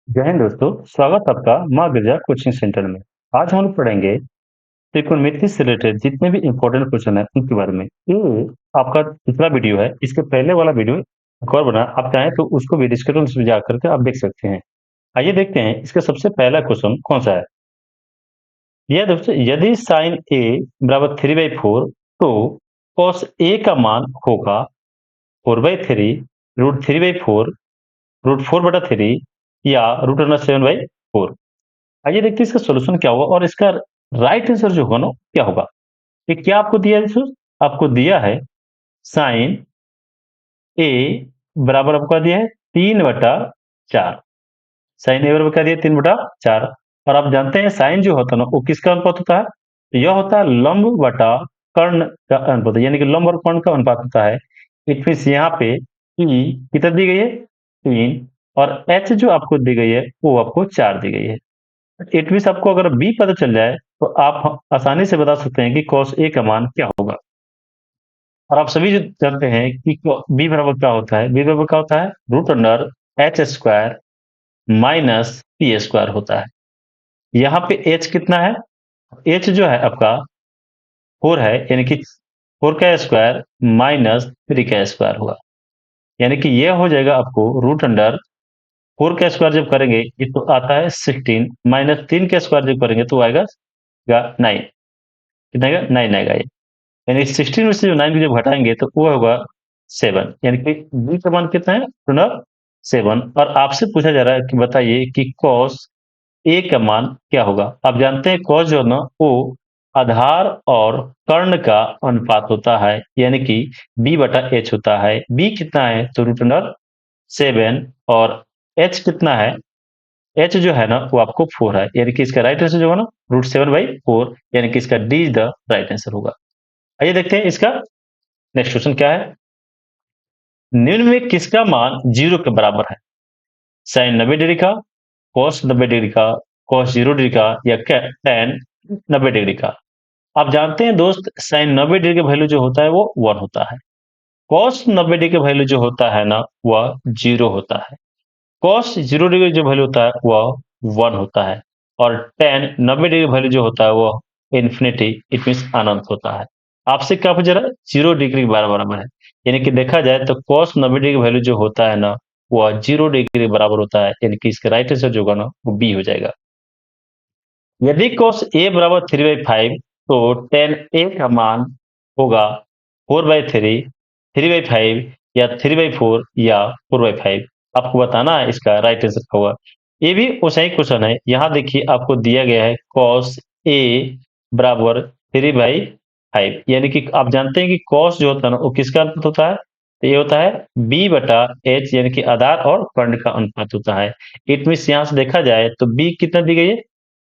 जय हिंद दोस्तों, स्वागत आपका माँ गिरजा कोचिंग सेंटर में। आज हम लोग पढ़ेंगे त्रिकोणमिति से रिलेटेड जितने भी इम्पोर्टेंट क्वेश्चन है उनके बारे में। ये आपका दूसरा वीडियो है। इसके पहले वाला वीडियो एक और बना, आप चाहें तो उसको भी डिस्क्रिप्शन में जा करके आप देख सकते हैं। आइए देखते हैं इसका सबसे पहला क्वेश्चन कौन सा है। यह दोस्तों, यदि साइन ए बराबर 3/4 तो कॉस ए का मान होगा 4/3 √3/4 √4/3 या √7/4। आइए देखते हैं इसका सॉल्यूशन क्या होगा और इसका राइट आंसर जो होगा ना क्या होगा। ये क्या आपको दिया है दोस्तों? आपको दिया है साइन ए बराबर आपको दिया है 3/4। साइन ए बराबर क्या दिया 3/4। और आप जानते हैं साइन जो होता है ना वो किसका अनुपात होता है? तो यह होता है लंब बटा कर्ण का अनुपात, यानी कि लंब और कर्ण का अनुपात होता है। इट मीन्स यहाँ पे ई कितना दी गई है 3, और एच जो आपको दी गई है वो आपको 4 दी गई है। इट मीन्स आपको अगर बी पता चल जाए तो आप आसानी से बता सकते हैं कि कॉस ए का मान क्या होगा। और आप सभी जो जानते हैं कि बी बराबर क्या होता है। बी बराबर क्या होता है √h² माइनस p² होता है। यहाँ पे h कितना है? h जो है आपका 4 है, यानी कि 4 का स्क्वायर माइनस 3 का स्क्वायर होगा। यानी कि यह हो जाएगा आपको √4 का स्क्वायर जब करेंगे ये तो आता है 16 माइनस 3 का स्क्वायर जब करेंगे तो आएगा 9। कितना आएगा 9 आएगा ये। यानी 16 में से जो 9 को जब घटाएंगे तो वो होगा 7, यानी कि बी का मान कितना है पुनः 7। और आपसे पूछा जा रहा है कि बताइए कि कॉस ए का मान क्या होगा। आप जानते हैं कॉस जो है ना वो आधार और कर्ण का अनुपात होता है, यानी कि b/h होता है। b कितना है तो √7, और h कितना है? h जो है ना वो आपको 4 है, यानी कि इसका राइट आंसर जो होगा ना √7/4, यानी कि इसका D is the right answer होगा। आइए देखते हैं इसका नेक्स्ट क्वेश्चन क्या है। निम्न में किसका मान 0 के बराबर है? साइन 90 डिग्री का, कॉस 90 डिग्री का, कॉस 0 डिग्री का, या टेन 90 डिग्री का। आप जानते हैं दोस्त साइन 90 डिग्री का वैल्यू जो होता है वो 1 होता है। कॉस 90 डिग्री का वैल्यू जो होता है ना वह 0 होता है। कॉस 0 डिग्री जो वैल्यू होता है वह 1 होता है। और टेन 90 डिग्री वैल्यू जो होता है वह इन्फिनिटी, इट मीन अनंत होता है। आपसे क्या पूछ रहा है? 0 डिग्री के बराबर है। यानी कि देखा जाए तो कॉस 90 डिग्री वैल्यू जो होता है ना वह 0 डिग्री के बराबर होता है, यानी कि इसका राइट आंसर जो होगा ना वो बी हो जाएगा। यदि cos a बराबर 3/5 तो tan a का मान होगा 4/3, 3/5 या 3/4 या 4/5। आपको बताना है इसका राइट आंसर क्या होगा। ये भी वैसा ही क्वेश्चन है। यहाँ देखिए आपको दिया गया है cos a बराबर 3/5, यानी कि आप जानते हैं कि cos जो होता है ना वो किसका अनुपात होता है? तो ये होता है b/h, यानी कि आधार और कर्ण का अनुपात होता है। इट मीन्स यहाँ से देखा जाए तो b कितना दी गई है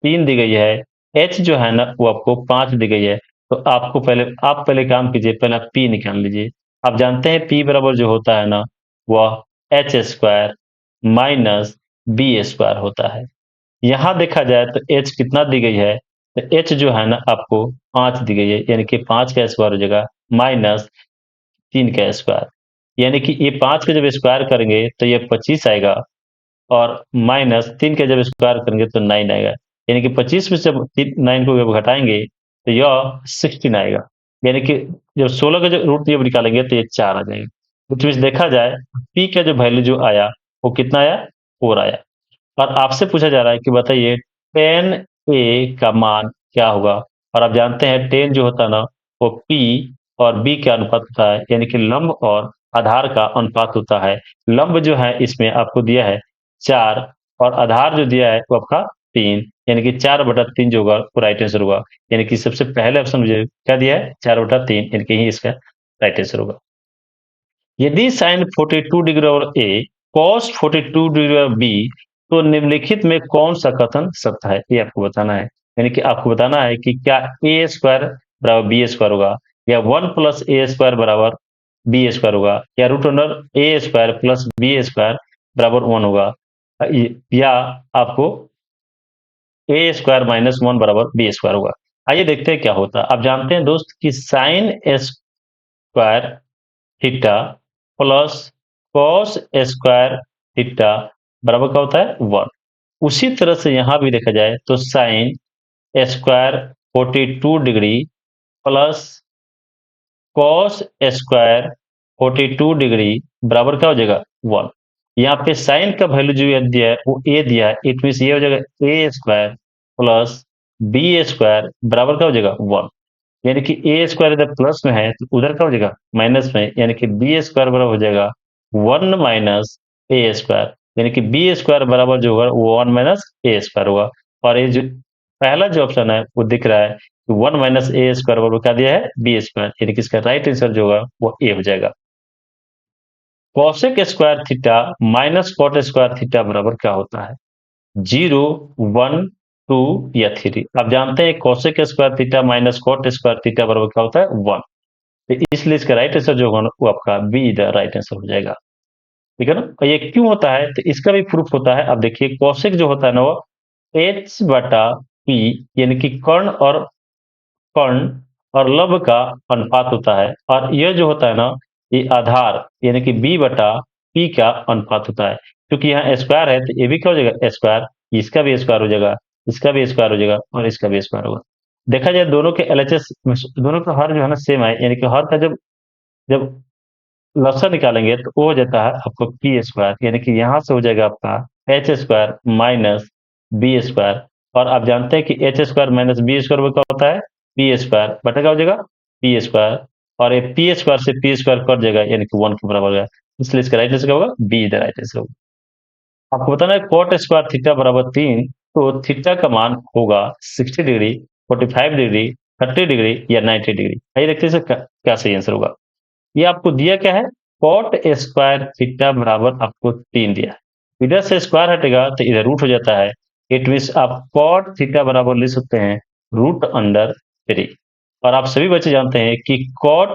3 दी गई है। एच जो है ना वो आपको 5 दी गई है। तो आप पहले काम कीजिए, पहले आप पी निकाल लीजिए। आप जानते हैं पी बराबर जो होता है ना वह h² माइनस b² होता है। यहाँ देखा जाए तो एच कितना दी गई है? तो एच जो है ना आपको 5 दी गई है, यानी कि 5 का स्क्वायर हो जाएगा माइनस 3 का स्क्वायर। यानी कि ये 5 का जब स्क्वायर करेंगे तो ये 25 आएगा, और माइनस 3 का जब स्क्वायर करेंगे तो 9 आएगा। यानी कि 25 में से जब 9 को जब घटाएंगे तो यह 16 आएगा। यानी कि जब 16 का जो रूट जब निकालेंगे तो ये 4 आ जाएगा। कुछ भी देखा जाए पी का जो वैल्यू जो आया वो कितना आया 4 आया। और आपसे पूछा जा रहा है कि बताइए टेन ए का मान क्या होगा। और आप जानते हैं टेन जो होता है ना वो पी और बी का अनुपात होता है, यानी कि लंब और आधार का अनुपात होता है। लंब जो है इसमें आपको दिया है 4, और आधार जो दिया है वो आपका 3, यानी कि 4/3 जो होगा वो राइट आंसर होगा। यानी कि सबसे पहले ऑप्शन मुझे क्या दिया है 4/3, यानी कि ही इसका राइट आंसर होगा। यदि साइन 42 डिग्री और ए कॉस 42 डिग्री और बी तो निम्नलिखित में कौन सा कथन सत्य है ये आपको बताना है। यानी कि आपको बताना है कि क्या a² बराबर b² होगा, या 1 + a² बराबर b² होगा, या √a² प्लस b² बराबर 1 होगा, या आपको a² माइनस 1 बराबर b² होगा। आइए देखते हैं क्या होता है। आप जानते हैं दोस्त कि sine square theta plus cos square theta बराबर क्या होता है 1। उसी तरह से यहाँ भी देखा जाए तो sine square 42 degree plus cos square 42 degree बराबर क्या हो जाएगा 1। यहाँ पे साइन का वैल्यू जो दिया है वो ए दिया है, इट मीन ये हो जाएगा a square plus B square बराबर क्या हो जाएगा 1। यानी कि ए स्क्वायर इधर प्लस में है तो उधर क्या हो जाएगा माइनस में, यानी कि बी स्क्वायर बराबर हो जाएगा 1 माइनस ए स्क्वायर, यानी कि बी स्क्वायर बराबर जो होगा वो 1 माइनस ए स्क्वायर होगा। और ये जो पहला जो ऑप्शन है वो दिख रहा है कि 1 माइनस ए स्क्वायर बराबर क्या दिया है बी स्क्वायर, यानी कि इसका राइट आंसर जो होगा वो ए हो जाएगा। Cosec square theta minus cot square theta बराबर क्या होता है 0 1 2 या 3। आप जानते हैं cosec square theta minus cot square theta बराबर क्या होता है 1। तो इसलिए इसका राइट आंसर जो होगा ना वो आपका बी द राइट आंसर हो जाएगा। ठीक है ना। और ये क्यों होता है तो इसका भी प्रूफ होता है। अब देखिए कौशिक जो होता है ना वो एच बटा पी, यानी कि कर्ण और लव का अनुपात होता है, और यह जो होता है ना ये आधार यानी कि बी बटा पी का अनुपात होता है। क्योंकि यहाँ स्क्वायर है तो ये भी क्या हो जाएगा स्क्वायर, इसका भी स्क्वायर हो जाएगा, इसका भी स्क्वायर हो जाएगा और इसका भी स्क्वायर होगा। देखा जाए दोनों के एलएचएस, दोनों का हर जो है ना सेम है, यानी कि हर का जब जब लसा निकालेंगे तो वो हो जाता है आपको पी स्क्वायर, यानी कि यहाँ से हो जाएगा आपका H square minus B square. और आप जानते हैं कि H square minus B square वो क्या होता है पी स्क्वायर बटा क्या हो जाएगा पी स्क्वायर। और ये पी स्क्वायर से पी स्क्वायर कट जाएगा यानी कि 1 के बराबर हो गया, इसलिए इसका राइट आंसर क्या होगा बी द राइट आंसर होगा। आपको बताना है कोट स्क्वायर थीटा बराबर 3, तो थीटा का मान होगा 60 डिग्री, 45 डिग्री, 30 डिग्री या 90 डिग्री। आइए देखते हैं इसका क्या सही आंसर होगा। ये आपको दिया क्या है कॉट स्क्वायर थीटा बराबर आपको 3 दिया है। इधर से स्क्वायर हटेगा तो इधर रूट हो जाता है, इट मीन आप कॉट थीटा बराबर लिख सकते हैं रूट अंडर 3। और आप सभी बच्चे जानते हैं कि कॉट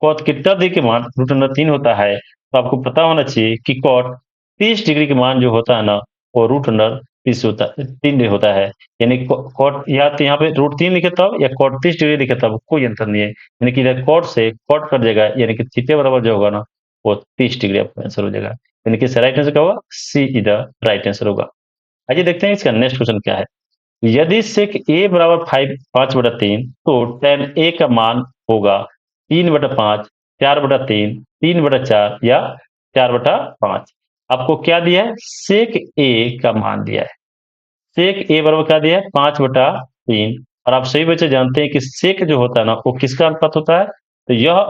कॉट कितना डी के मान रूट अंडर 3 होता है, तो आपको पता होना चाहिए कि कॉट 30 डिग्री के मान जो होता है ना वो रूट अंडर 30 होता है 3 होता है। यानी कॉट या तो यहाँ पे रूट 3 लिखे तब या कॉट 30 डिग्री लिखे तब कोई अंतर नहीं है, यानी कि इधर कॉट से कॉट कट जाएगा, यानी कि थीटा बराबर जो होगा ना वो 30 डिग्री आपका आंसर हो जाएगा। यानी कि राइट आंसर क्या होगा सी इधर राइट आंसर होगा। आइए देखते हैं इसका नेक्स्ट क्वेश्चन क्या है। यदि सेक ए बराबर 5/3 तो tan ए का मान होगा 3/5, 4/3, 3/4 या 4/5। आपको क्या दिया है सेक ए का मान दिया है, सेक ए बराबर क्या दिया है 5/3। और आप सही बच्चे जानते हैं कि सेक जो होता है ना वो किसका अनुपात होता है, तो यह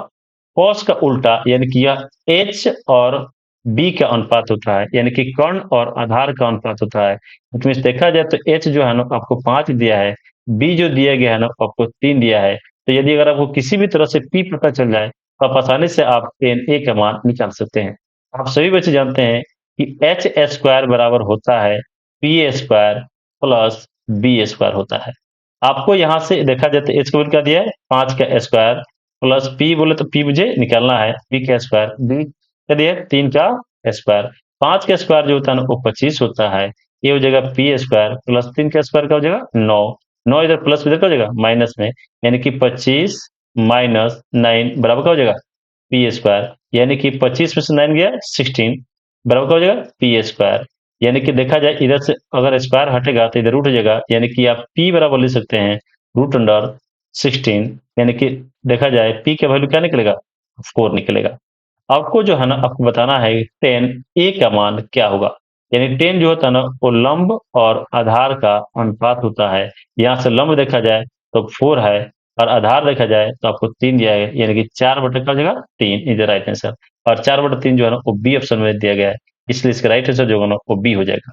कॉस का उल्टा यानी कि यह एच और बी का अनुपात होता है, यानी कि कर्ण और आधार का अनुपात होता है। इसमें देखा जाए तो एच जो है ना आपको 5 दिया है, बी जो दिया गया है ना आपको 3 दिया है। तो यदि अगर आपको किसी भी तरह से पी पता चल जाए तो आप आसानी से आप टेन ए का मान निकाल सकते हैं। आप सभी बच्चे जानते हैं कि एच स्क्वायर बराबर होता है P square plus B square होता है। आपको यहाँ से देखा जाए तो एच का वैल्यू क्या दिया है 5 का स्क्वायर प्लस पी बोले तो पी मुझे निकालना है पी का स्क्वायर, बी क्या दिया है 3 का स्क्वायर। 5 का स्क्वायर जो होता है ना वो 25 होता है, ये हो जाएगा पी स्क्वायर प्लस 3 का स्क्वायर क्या हो जाएगा 9, 9 इधर प्लस इधर क्या हो जाएगा माइनस में, यानी कि 25 माइनस 9 बराबर क्या हो जाएगा पी स्क्वायर, यानी कि 25 में से 9 गया 16 बराबर क्या हो जाएगा पी स्क्वायर। यानी कि देखा जाए इधर से अगर स्क्वायर हटेगा तो इधर रूट हो जाएगा, यानी कि आप पी बराबर लिख सकते हैं रूट अंडर 16, यानी कि देखा जाए पी का वैल्यू क्या निकलेगा 4 निकलेगा। आपको जो है ना आपको बताना है टेन ए का मान क्या होगा, यानी टेन जो होता है ना वो लंब और आधार का अनुपात होता है। यहाँ से लंब देखा जाए तो 4 है और आधार देखा जाए तो आपको 3 दिया है, यानी कि 4/3 इज द राइट आंसर। और 4/3 जो है ना वो बी ऑप्शन में दिया गया है, इसलिए इसका राइट आंसर जो होगा ना वो बी हो जाएगा।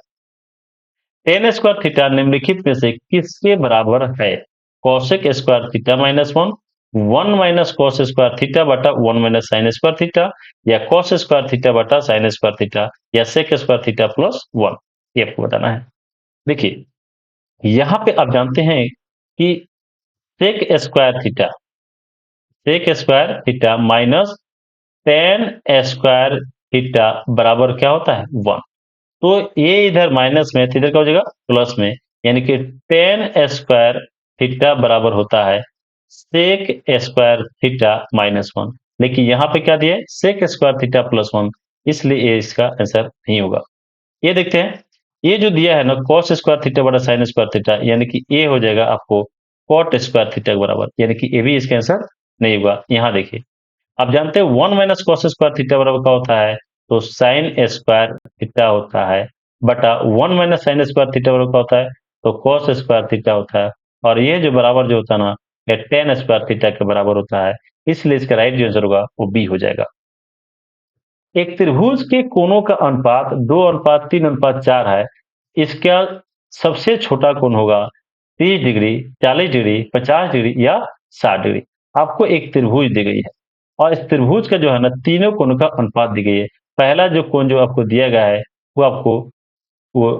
टेन स्क्वायर थीटा निम्नलिखित में से किसके बराबर है, cosec square theta minus 1, 1 minus cos square theta बटा 1 माइनस साइन स्क्वायर थीटा, या कॉस स्क्वायर थीटा बटा साइन स्क्वायर थीटा, या सेक स्क्वायर थीटा प्लस 1। ये आपको बताना है। देखिए यहाँ पे आप जानते हैं कि sec square theta, sec square theta minus tan square theta बराबर क्या होता है 1। तो ये इधर माइनस में तो इधर क्या हो जाएगा प्लस में, यानी कि टेन स्क्वायर थीटा बराबर होता है सेक स्क्वायर थीटा माइनस 1। लेकिन यहाँ पे क्या दिया है सेक स्क्वायर थीटा प्लस 1, इसलिए ये इसका आंसर नहीं होगा। ये देखते हैं ये जो दिया है ना cos स्क्वायर थीटा बटा sin स्क्वायर थीटा, यानी कि ये हो जाएगा आपको cot स्क्वायर थीटा के बराबर, यानी कि ये भी इसका आंसर नहीं होगा। यहाँ देखिए, आप जानते हैं 1 माइनस कॉस स्क्वायर थीटा बराबर क्या होता है, तो साइन स्क्वायर थीटा होता है, बटा 1 माइनस साइन स्क्वायर थीटा बराबर क्या होता है, तो कॉस स्क्वायर थीटा होता है। और ये जो बराबर जो होता है ना, ये टेन स्क्वायर थीटा के बराबर होता है। इसलिए इसका राइट जो आंसर होगा वो बी हो जाएगा। एक त्रिभुज के कोणों का अनुपात 2:3:4 है। इसका सबसे छोटा कोण होगा 30 डिग्री, 40 डिग्री, 50 डिग्री या 60 डिग्री। आपको एक त्रिभुज दी गई है और इस त्रिभुज का जो है ना तीनों कोण का अनुपात दी गई है। पहला जो कोण जो आपको दिया गया है वो आपको वो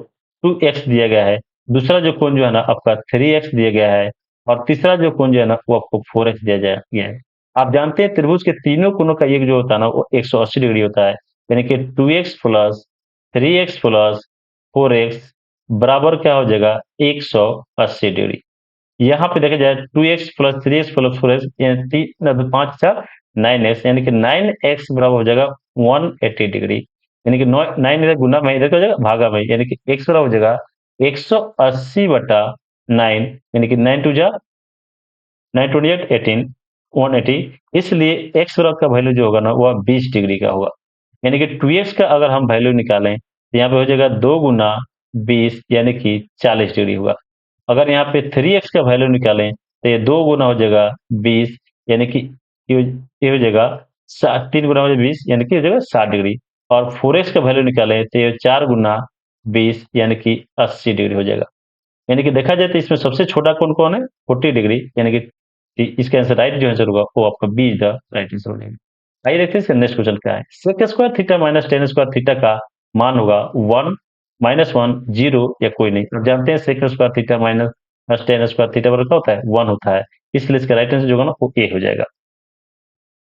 2x दिया गया है। दूसरा जो कोण जो है ना आपका 3x दिया गया है और तीसरा जो कोण जो है ना वो आपको 4x दिया गया है। आप जानते हैं त्रिभुज के तीनों कोणों का योग जो होता है ना वो 180 डिग्री होता है, यानी कि 2x plus 3x plus 4x बराबर क्या हो जाएगा 180 डिग्री। यहाँ पे देखा जाए 2x plus 3x plus 4x यानी तीन पांच चार 9x, यानी कि 9x बराबर हो जाएगा 180 डिग्री, यानी कि 9 इधर गुना में इधर क्या हो जाएगा भागा में, यानी कि x बराबर हो जाएगा 180 बटा 9, यानी कि 9 टू जा 9 टू 18 180। इसलिए x बराबर का वैल्यू जो होगा ना वह 20 डिग्री का होगा, यानी कि 2x का अगर हम वैल्यू निकालें तो यहाँ पे हो जाएगा 2 गुना 20 यानी कि 40 डिग्री होगा। अगर यहाँ पे 3x का वैल्यू निकालें तो ये 2 गुना हो जाएगा 20, यानी कि ये हो जाएगा 3 गुना हो जाएगा 20 यानी कि हो जाएगा 60 डिग्री। और 4x का वैल्यू निकालें तो ये 4 गुना 20 यानी कि 80 डिग्री हो जाएगा। यानी कि देखा जाए तो इसमें सबसे छोटा कोण कौन है 40 डिग्री, यानी कि इसका आंसर राइट जो आंसर होगा वो आपका B is the right answer हो जाएगा। आइए देखते हैं इसका नेक्स्ट क्वेश्चन क्या है। Sec square theta minus tan square theta का मान होगा 1 -1 0 या कोई नहीं। अब जानते हैं sec square theta minus tan square theta बराबर क्या होता है 1 होता है, इसलिए इसका राइट आंसर जो होगा ना वो ए हो जाएगा।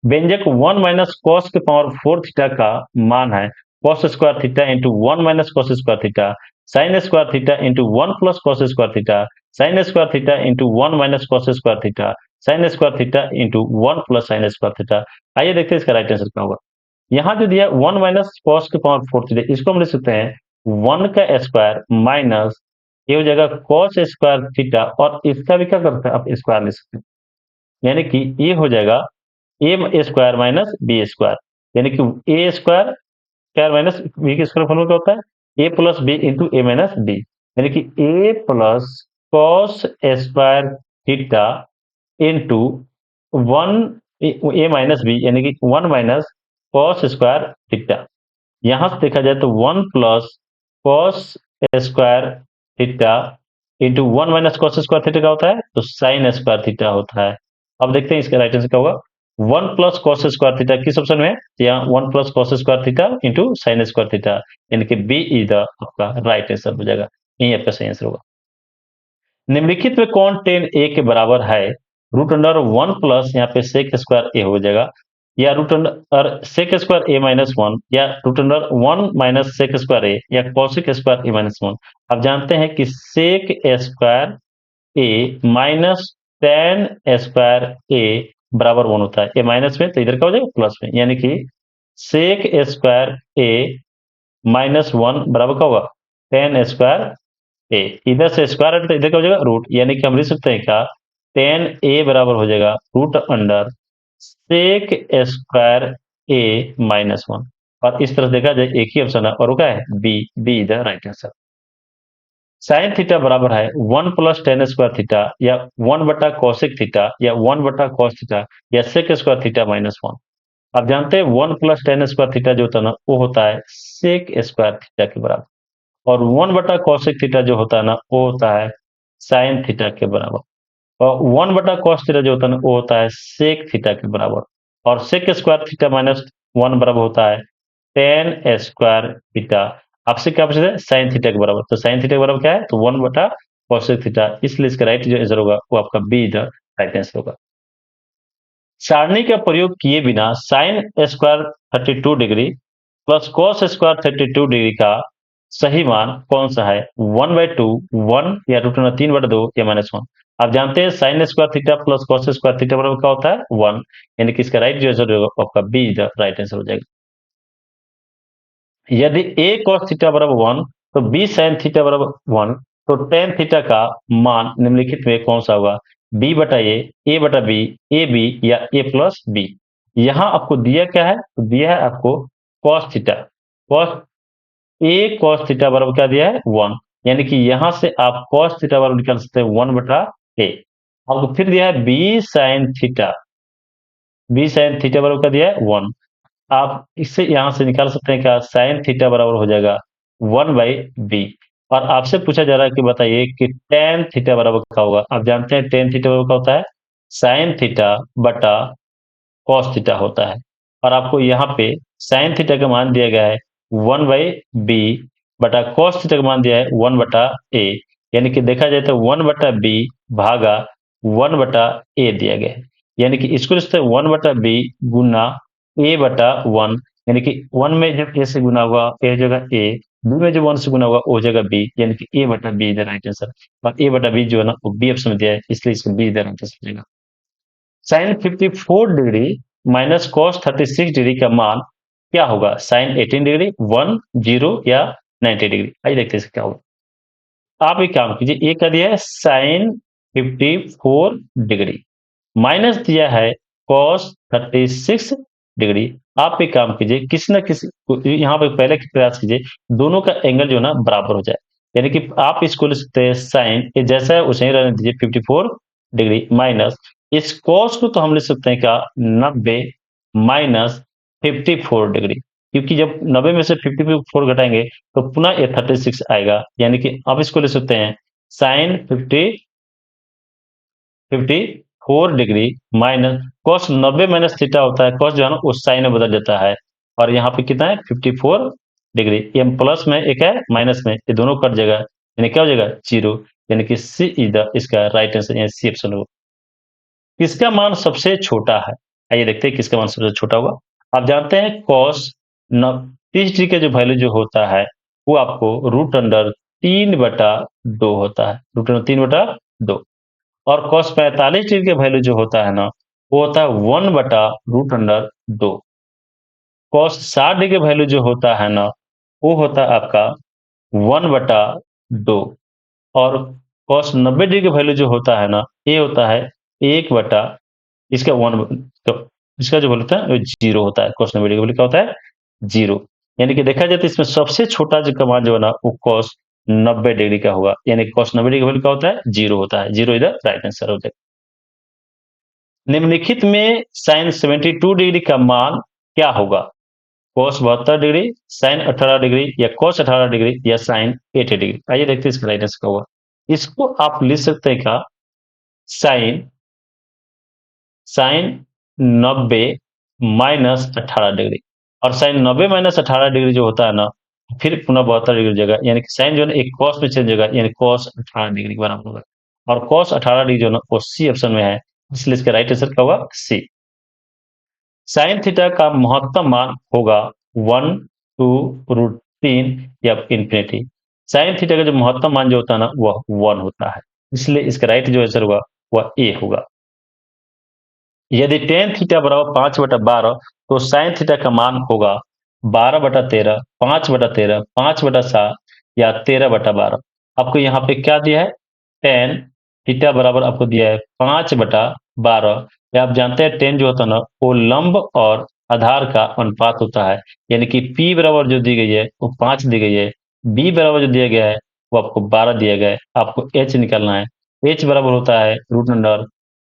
व्यंजक 1 माइनस कॉस के पावर 4 थीटा का मान है cos square theta into 1 minus cos square theta sine square theta into 1 plus cos square theta sine square theta into 1 minus cos square theta sine square theta into 1 plus sine square theta. आइए देखते हैं इसका right answer क्या होगा। यहाँ जो दिया 1 minus cos के पावर 4 थीटा, इसको हम लिख सकते हैं 1 का स्क्वायर माइनस ये हो जाएगा कॉस स्क्वायर थीटा और इसका भी क्या करते हैं आप स्क्वायर लिख सकते हैं, यानी कि ये हो जाएगा a square minus B square, यानी कि a square square minus b के स्क्वायर फॉर्मूला क्या होता है a plus b into a minus b, यानी कि a plus cos square theta into 1 a minus b, यानी कि 1 माइनस कॉस स्क्वायर थीटा। यहां से देखा जाए तो 1 plus cos square theta into 1 minus cos square theta क्या होता है, तो साइन स्क्वायर थीटा होता है। अब देखते हैं इसका राइट आंसर क्या होगा। 1 प्लस कॉस स्क्वायर थीटा किस ऑप्शन में है, यहाँ 1 plus cos square theta into sine square theta, यानी कि बी इज द आपका राइट आंसर हो जाएगा, यही आपका सही आंसर होगा। निम्नलिखित में कौन टेन ए के बराबर है, रूट अंडर 1 प्लस यहाँ पे सेक स्क्वायर ए हो जाएगा, या root under sec square a minus 1, या root under 1 minus sec square a, या कॉसिक स्क्वायर ए माइनस 1। आप जानते हैं कि sec square a minus tan square ए बराबर 1 होता है, ए माइनस में तो इधर क्या हो जाएगा प्लस में, यानी कि सेक स्क्वायर ए माइनस 1 बराबर क्या होगा टेन स्क्वायर ए, इधर से स्क्वायर हटे तो इधर क्या हो जाएगा रूट, यानी कि हम लिख सकते हैं क्या टेन ए बराबर हो जाएगा root under sec square a minus 1। और इस तरह देखा जाए एक ही ऑप्शन है और वो क्या है B, B is the right answer. Sine theta बराबर है 1 प्लस टेन स्क्वायर थीटा, या 1 बटा कॉसिक थीटा, या 1 बटा कॉस थीटा, या सेक स्क्वायर थीटा माइनस 1। आप जानते हैं 1 प्लस टेन स्क्वायर थीटा जो होता है ना वो होता है सेक स्क्वायर थीटा के बराबर, और 1 बटा कॉसिक थीटा जो होता है ना वो होता है साइन थीटा के बराबर, और 1 बटा कॉस थीटा जो होता है ना वो होता है सेक थीटा के बराबर, और सेक स्क्वायर थीटा माइनस 1 बराबर होता है टेन स्क्वायर थीटा। आपसे क्या पूछा है साइन थीटा के बराबर, तो साइन थीटा के बराबर क्या है तो 1 बटा कॉसेक थीटा, इसलिए इसका राइट जो आंसर होगा वो आपका बी द राइट आंसर होगा। सारणी का प्रयोग किए बिना sine square 32 degree plus cos square 32 degree का सही मान कौन सा है, 1/2, 1 या रूट अंडर 3/2 या -1। आप जानते हैं sine square theta plus cos square theta बराबर क्या होता है 1, यानी कि इसका राइट जो आंसर होगा वो आपका बी द राइट आंसर हो जाएगा। यदि a cos थीटा बराबर 1 तो बी साइन थीटा बराबर 1, तो टेन थीटा का मान निम्नलिखित में कौन सा होगा? बी बटा ए बटा बी, ए बी या ए प्लस बी। यहाँ आपको दिया क्या है? तो दिया है आपको cos theta, cos A cos theta बराबर क्या दिया है? 1, यानी कि यहाँ से आप कॉस थीटा बराबर निकाल सकते हैं 1 बटा ए। आपको फिर दिया है B sine theta, B sine theta बराबर क्या दिया है? 1। आप इससे यहाँ से निकाल सकते हैं क्या? साइन थीटा बराबर हो जाएगा 1/b। और आपसे पूछा जा रहा है कि बताइए कि टेन थीटा बराबर क्या होगा? आप जानते हैं टेन थीटा बराबर क्या होता है? साइन थीटा बटा कॉस थीटा होता है। और आपको यहाँ पे साइन थीटा का मान दिया गया है 1/b बटा कॉस थीटा का मान दिया है 1/a, यानी कि देखा जाए तो 1/b भागा 1/a दिया गया है। यानी कि इसको लिखते हैं 1/b गुना a बटा 1, यानी कि 1 में जब a से गुना होगा a हो जाएगा a, b में जब 1 से गुना होगा वो हो जाएगा b, यानी कि a बटा b is the right answer. और a बटा b जो है ना वो b ऑप्शन में दिया है, इसलिए इसको b is the right answer मिलेगा। Sine 54 degree minus cos 36 degree का मान क्या होगा? साइन 18 डिग्री, 1, 0 या 90 डिग्री। आइए देखते हैं क्या होगा। आप एक काम कीजिए, ये क्या दिया है? साइन 54 डिग्री माइनस दिया है कॉस 36 डिग्री। आप एक काम कीजिए, किसी ना किसी यहाँ पे पहले की प्रयास कीजिए दोनों का एंगल जो है ना बराबर हो जाए, यानी कि आप इसको लिख सकते हैं साइन ये जैसा है उसे ही रहने दीजिए 54 डिग्री माइनस इस कॉस को तो हम लिख सकते हैं क्या? 90 माइनस 54 डिग्री, क्योंकि जब 90 में से 54 घटाएंगे तो पुनः ये 36 आएगा, यानी कि अब इसको लिख सकते हैं sine 54 degree minus cos 90 minus theta होता है, कॉस जो है ना उस साइन में बदल जाता है। और यहाँ पे कितना है? 54 डिग्री, ये प्लस में एक है माइनस में, ये दोनों कट जाएगा, यानी क्या हो जाएगा? 0, यानी कि सी इज द इसका राइट आंसर, यानी सी ऑप्शन होगा। किसका मान सबसे छोटा है? आइए देखते हैं किसका मान सबसे छोटा होगा। आप जानते हैं कॉस 30 डिग्री का जो वैल्यू जो होता है वो आपको रूट अंडर 3/2 होता है, रूट अंडर 3/2। और cos 45 डिग्री का वैल्यू जो होता है ना वो होता है 1/√2। cos 60 डिग्री का वैल्यू जो होता है ना वो होता है आपका 1/2। और cos 90 डिग्री का वैल्यू जो होता है ना ये होता है 1 बटा इसका 1, तो इसका जो वैल्यू होता है 0 होता है। cos 90 डिग्री का वैल्यू क्या होता है? 0, यानी कि देखा जाए तो इसमें सबसे छोटा जो का मान जो है ना वो cos 90 डिग्री का होगा, यानी cos 90 डिग्री का वैल्यू क्या होता है? 0 होता है। 0 इज द राइट आंसर हो जाएगा। निम्नलिखित में साइन 72 डिग्री का मान क्या होगा? cos 72 डिग्री, साइन 18 डिग्री या cos 18 डिग्री या साइन 80 डिग्री। आइए देखते हैं इसका राइट आंसर क्या होगा। इसको आप लिख सकते हैं क्या? साइन साइन 90 माइनस 18 डिग्री, और साइन 90 माइनस 18 डिग्री जो होता है ना फिर पुनः 72 डिग्री हो जाएगा, यानी कि साइन जो है ना एक cos में चेंज होगा, यानी cos 18 डिग्री के बराबर होगा। और cos 18 डिग्री जो है ना वो सी ऑप्शन में है, इसलिए इसका राइट आंसर क्या होगा? सी। साइन थीटा का महत्तम मान होगा 1, 2, √3 या इंफिनिटी। साइन थीटा का जो महत्तम मान जो होता है ना वह 1 होता है, इसलिए इसका राइट जो आंसर होगा वह ए होगा। यदि टेन थीटा बराबर 5/12 तो साइन थीटा का मान होगा 12/13, 5/13, 5/7 या 13/12। आपको यहाँ पे क्या दिया है? टेन थीटा बराबर आपको दिया है 5/12, या आप जानते हैं टेन जो होता है ना वो लंब और आधार का अनुपात होता है, यानी कि p बराबर जो दी गई है वो 5 दी गई है, b बराबर जो दिया गया है वो आपको 12 दिया गया है। आपको h निकालना है, h बराबर होता है root under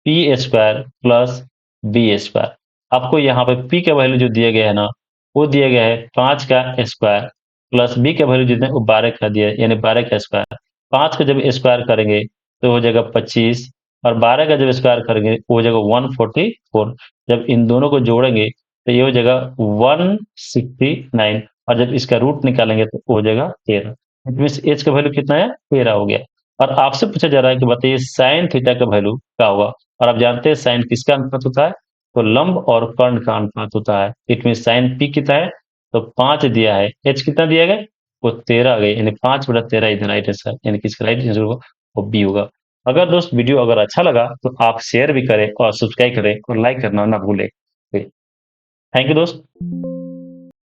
P square plus B square. आपको यहाँ पे p का वैल्यू जो दिया गया है ना वो दिया गया है 5 का स्क्वायर प्लस b का वैल्यू जितना वो 12 का दिया है, यानी 12 का स्क्वायर। 5 का जब स्क्वायर करेंगे तो हो जाएगा 25, और 12 का जब स्क्वायर करेंगे वो हो जाएगा 144। जब इन दोनों को जोड़ेंगे तो ये हो जाएगा 169, और जब इसका रूट निकालेंगे तो वो हो जाएगा 13। इट मीन्स एच का वैल्यू कितना है? 13 हो गया। और आपसे पूछा जा रहा है कि बताइए साइन थीटा का वैल्यू क्या होगा? और आप जानते हैं साइन किसका अनुपात होता है? तो लंब और कर्ण का अनुपात होता है। इट मीन साइन पी कितना है? तो 5 दिया है, एच कितना दिया गया? वो 13 आ गई, यानी 5/13 इज राइट आंसर, यानी कि इसका राइट आंसर होगा वो बी होगा। अगर दोस्त वीडियो अगर अच्छा लगा तो आप शेयर भी करें और सब्सक्राइब करें और लाइक करना ना भूलें। थैंक यू दोस्त।